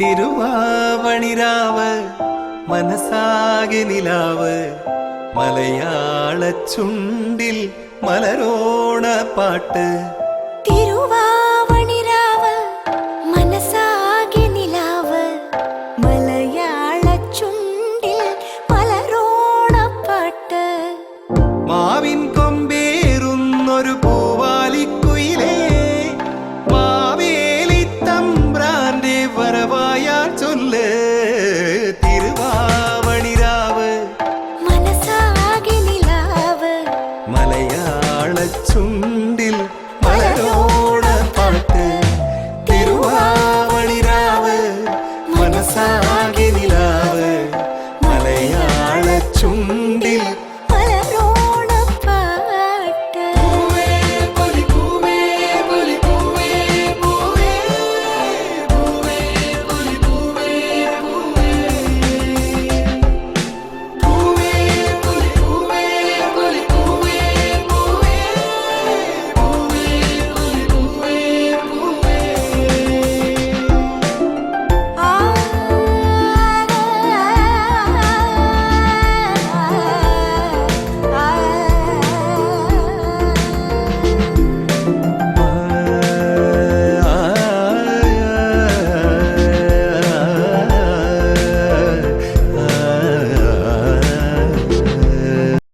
തിരുവാവണിരാവ് മനസാകെ നിലാവ് മലയാള ചുണ്ടിൽ മലരോണ പാട്ട്. തിരുവാവണിരാവ് മനസാകെ നിലാവ് മലയാള ചുണ്ടിൽ മലരോണപ്പാട്ട്. മാവിൻ കൊമ്പേറുന്നൊരു പൂവാലിക്കുയിലേ മാവേലി തമ്പ്രാന്റെ വരവായാ ചൊല്ല്. തിരുവാവണിരാവ് മനസാകെ നിലാവ് മലയാള ചുണ്ടിൽ മലരോണ പാട്ട്. തിരുവാവണിരാവ് മനസാകെ നിലാവ് മലയാള ചുണ്ടിൽ